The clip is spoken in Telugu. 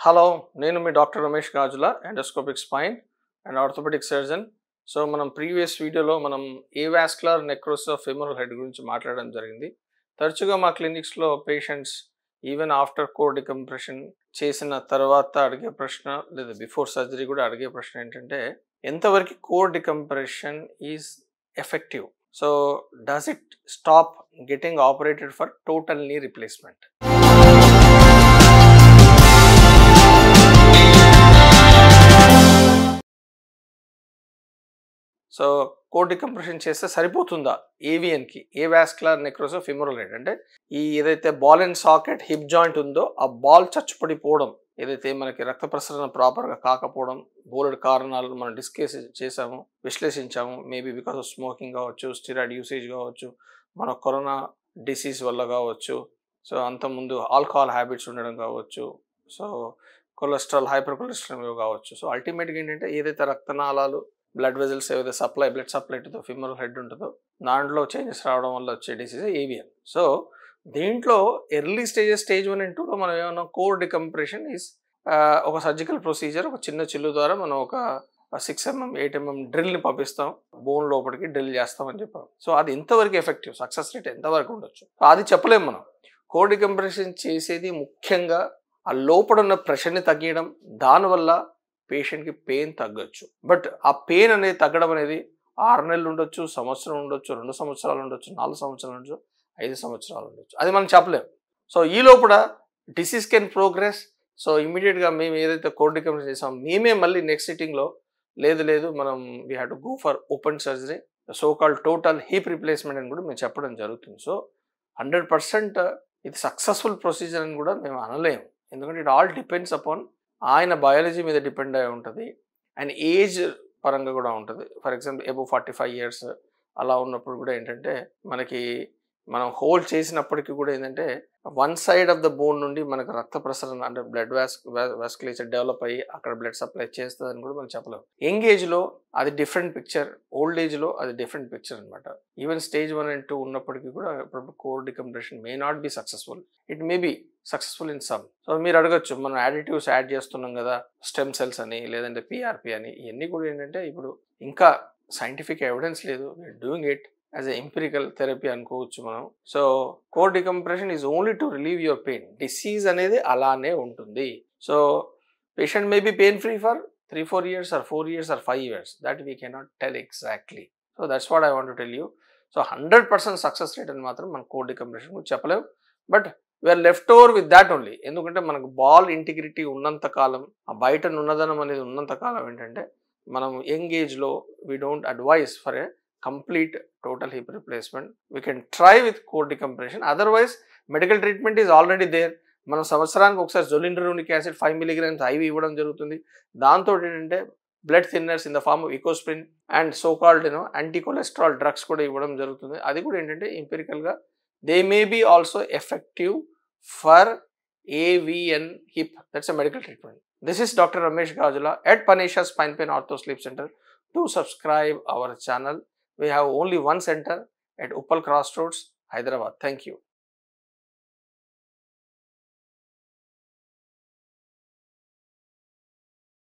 హలో, నేను మీ doctor Ramesh Gajula, endoscopic spine and orthopaedic surgeon. So మనం ప్రీవియస్ వీడియోలో మనం avascular necrosis of femoral head గురించి మాట్లాడడం జరిగింది. తరచుగా మా క్లినిక్స్లో patients even after core decompression చేసిన తర్వాత అడిగే ప్రశ్న, లేదా బిఫోర్ సర్జరీ కూడా అడిగే ప్రశ్న ఏంటంటే, ఎంతవరకు core decompression is effective? So does it stop getting operated for total knee replacement? So core decompression చేస్తే సరిపోతుందా ఏవిఎన్కి, avascular necrosis of femoral head? అంటే ఈ ఏదైతే ball and socket hip joint ఉందో ఆ బాల్ చచ్చుపడిపోవడం, ఏదైతే మనకి రక్త ప్రసరణ ప్రాపర్గా కాకపోవడం, బోలెడు కారణాలు మనం డిస్కస్ చేసాము, విశ్లేషించాము. మేబీ బికాస్ ఆఫ్ స్మోకింగ్ కావచ్చు, స్టిరాయిడ్ యూసేజ్ కావచ్చు, మన కరోనా డిసీజ్ వల్ల కావచ్చు, సో అంతకుముందు ఆల్కహాల్ హ్యాబిట్స్ ఉండడం కావచ్చు, సో కొలెస్ట్రాల్, హైపర్ కొలెస్ట్రాల్ కావచ్చు. సో అల్టిమేట్గా ఏంటంటే ఏదైతే రక్తనాళాలు, బ్లడ్ వెజల్స్ ఏవైతే blood supply to femoral head ఉంటుందో దాంట్లో చేంజెస్ రావడం వల్ల వచ్చే డిసీజ్ ఏవిఎన్. సో దీంట్లో ఎర్లీ స్టేజ్ 1 and 2లో మనం ఏమన్నా కోర్ డికంప్రెషన్ ఈజ్ ఒక సర్జికల్ ప్రొసీజర్, ఒక చిన్న చిల్లు ద్వారా మనం ఒక 6 mm 8 mm డ్రిల్ని పంపిస్తాం, బోన్ లోపలికి డ్రిల్ చేస్తామని చెప్పాం. సో అది ఎంతవరకు ఎఫెక్టివ్, సక్సెస్ రేట్ ఎంతవరకు ఉండొచ్చు అది చెప్పలేము మనం. కోర్ డికంప్రెషన్ చేసేది ముఖ్యంగా ఆ లోపల ఉన్న ప్రెషర్ని తగ్గించడం, దానివల్ల పేషెంట్కి పెయిన్ తగ్గొచ్చు. బట్ ఆ పెయిన్ అనేది తగ్గడం అనేది 6 నెలలు ఉండొచ్చు, సంవత్సరం ఉండొచ్చు, 2 సంవత్సరాలు ఉండొచ్చు, 4 సంవత్సరాలు ఉండొచ్చు, 5 సంవత్సరాలు ఉండొచ్చు, అది మనం చెప్పలేము. సో ఈ లోపల డిసీజ్ కెన్ ప్రోగ్రెస్. సో ఇమీడియట్గా మేము ఏదైతే కోర్ డికంప్రెషన్ చేసామో మేమే మళ్ళీ నెక్స్ట్ సిట్టింగ్లో లేదు మనం we have to go for open surgery, so called total hip replacement అని కూడా మేము చెప్పడం జరుగుతుంది. సో 100% ఇది సక్సెస్ఫుల్ ప్రొసీజర్ అని కూడా మేము అనలేము, ఎందుకంటే ఇట్ ఆల్ డిపెండ్స్ అపాన్ ఆయన బయాలజీ మీద డిపెండ్ అయి ఉంటుంది, ఆయన ఏజ్ పరంగా కూడా ఉంటుంది. ఫర్ ఎగ్జాంపుల్ అబవ్ 45 years అలా ఉన్నప్పుడు కూడా ఏంటంటే మనం హోల్డ్ చేసినప్పటికీ కూడా ఏంటంటే one side of the bone నుండి మనకు రక్త ప్రసరణ, అంటే బ్లడ్ వాస్కులేచర్ డెవలప్ అయ్యి అక్కడ బ్లడ్ సప్లై చేస్తుందని కూడా మనం చెప్పలేము. యంగ్ ఏజ్లో అది డిఫరెంట్ పిక్చర్, ఓల్డ్ ఏజ్లో అది డిఫరెంట్ పిక్చర్ అనమాట. ఈవెన్ స్టేజ్ 1 and 2 ఉన్నప్పటికీ కూడా core decompression may not be successful, it may be successful in some. So మీరు అడగచ్చు, మనం యాడిటివ్స్ యాడ్ చేస్తున్నాం కదా, స్టెమ్ సెల్స్ అని, లేదంటే పిఆర్పి అని, ఇవన్నీ కూడా ఏంటంటే ఇప్పుడు ఇంకా సైంటిఫిక్ ఎవిడెన్స్ లేదు, doing it as a empirical therapy అనుకోవచ్చు మనం. So core decompression is only to relieve your pain. Disease అనేది అలానే ఉంటుంది. So patient may be pain free for 3-4 years or 4 years or 5 years, that we cannot tell exactly. So that's what I want to tell you. So 100% success rate అని మాత్రం మన కోర్ డికంప్రెషన్ గురించి చెప్పలేము, but we are left over with that only. ఎందుకంటే మనకు బాల్ ఇంటిగ్రిటీ ఉన్నంత కాలం, ఆ బయట నున్నదనం అనేది ఉన్నంత కాలం ఏంటంటే మనం యంగ్ ఏజ్లో we don't advise for a complete total hip replacement. We can try with core decompression. Otherwise, medical treatment is already there. మనం సంవత్సరానికి ఒకసారి జోలిండ్రోనిక్ యాసిడ్ 5 mg IV ఇవ్వడం జరుగుతుంది. దాంతో ఏంటంటే blood thinners in the form of Ecosprin and so called anti cholesterol drugs కూడా ఇవ్వడం జరుగుతుంది. అది కూడా ఏంటంటే ఎంపిరికల్గా they may be also effective for AVN hip. That's a medical treatment. This is Dr. Ramesh Gajula at Panisha Spine Pain Ortho Sleep Center. Do subscribe our channel. We have only one center at Uppal Crossroads, Hyderabad. Thank you.